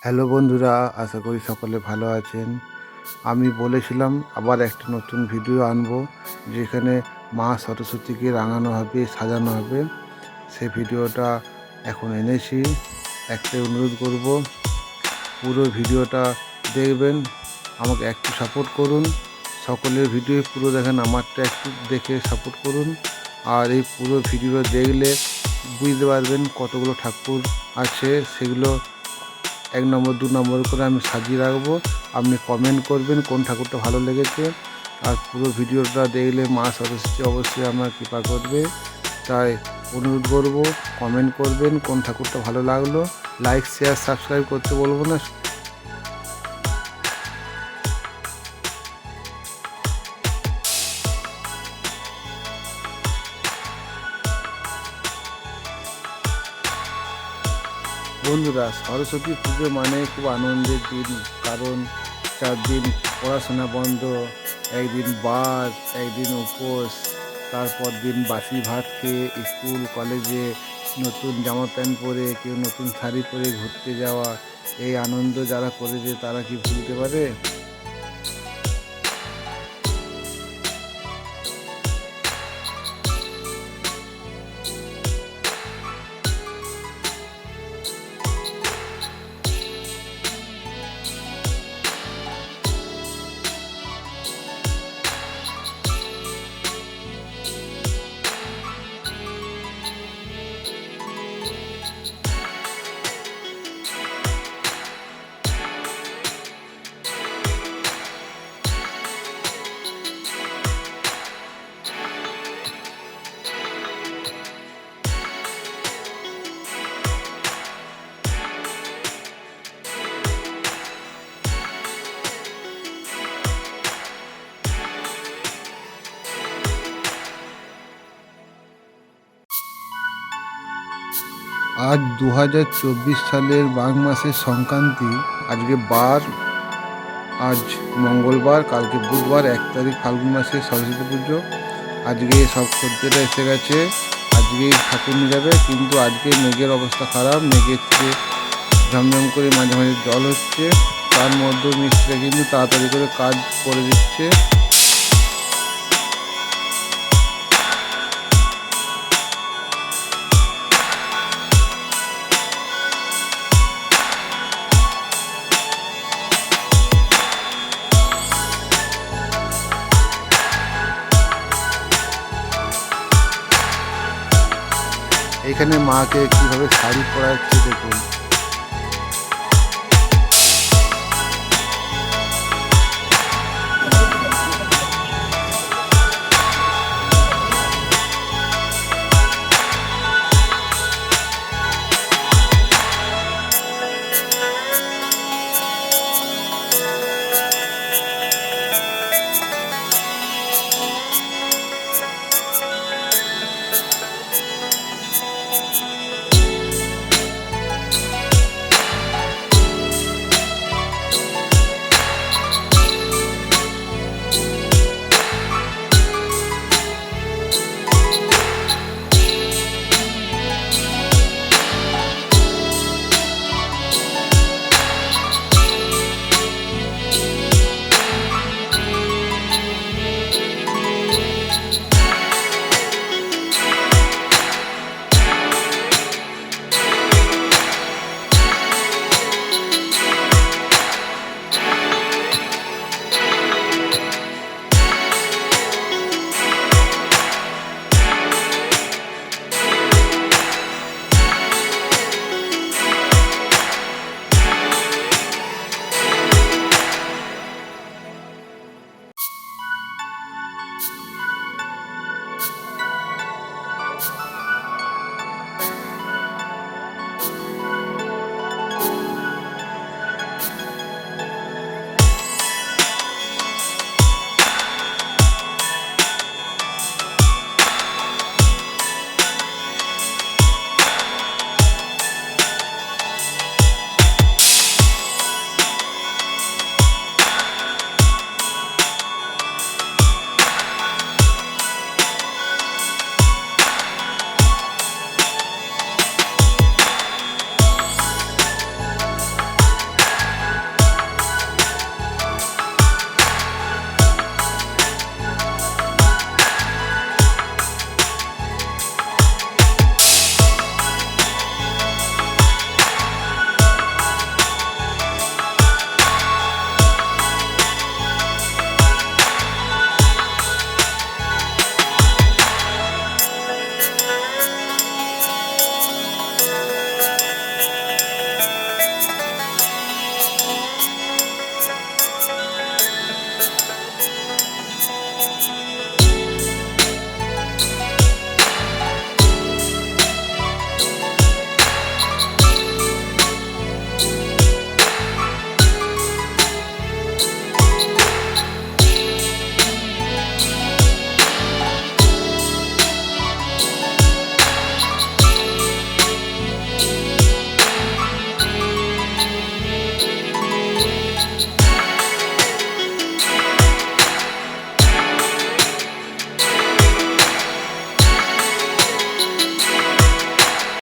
Hello বন্ধুরা, আশা করি সকলে ভালো আছেন। আমি বলেছিলাম আবার একটা নতুন ভিডিও আনবো, যেখানে মা সরস্বতীকে রাঙানো হবে, সাজানো হবে। সেই ভিডিওটা এখন এনেছি। একটাই অনুরোধ করব, পুরো ভিডিওটা দেখবেন, আমাকে একটু সাপোর্ট করুন। সকলের ভিডিও পুরো দেখেন, আমারটা একটু দেখে সাপোর্ট করুন। আর এই পুরো ভিডিও দেখলে বুঝতে পারবেন কতগুলো ঠাকুর আছে, সেগুলো 1 নম্বর 2 নম্বর করে আমি সাজিয়ে রাখবো। আপনি কমেন্ট করবেন কোন ঠাকুরটা ভালো লেগেছে। আর পুরো ভিডিওটা দেখলে মা সরস্বতী অবশ্যই আমার কৃপা করবে। তাই অনুরোধ করব, কমেন্ট করবেন কোন ঠাকুরটা ভালো লাগলো। লাইক, শেয়ার, সাবস্ক্রাইব করতে বলবো না। বন্ধুরা, সরস্বতী পুজো মানে খুব আনন্দের দিন। কারণ 4 দিন পড়াশোনা বন্ধ, একদিন বাদ, একদিন উপোস, তারপর দিন বাসি ভাত খেয়ে স্কুল কলেজে নতুন জামা প্যান্ট পরে, কেউ নতুন শাড়ি পরে ঘুরতে যাওয়া। এই আনন্দ যারা করেছে তারা কি ভুলতে পারে? আজ 2024 সালের মাঘ মাসের সংক্রান্তি। আজকে বার, আজ মঙ্গলবার, কালকে বুধবার, 1 তারিখ ফাল্গুন মাসের সরস্বতী পুজো। আজকে সব খদ্দেরা এসে গেছে, আজকেই ঠাকুর নিয়ে যাবে। কিন্তু আজকে মেঘের অবস্থা খারাপ, মেঘের থেকে ঝমঝম করে মাঝে মাঝে জল হচ্ছে। তার মধ্যেও মিস্ত্রিরা কিন্তু তাড়াতাড়ি করে কাজ করে দিচ্ছে। এখানে মাকে কিভাবে শাড়ি পরাচ্ছে দেখুন।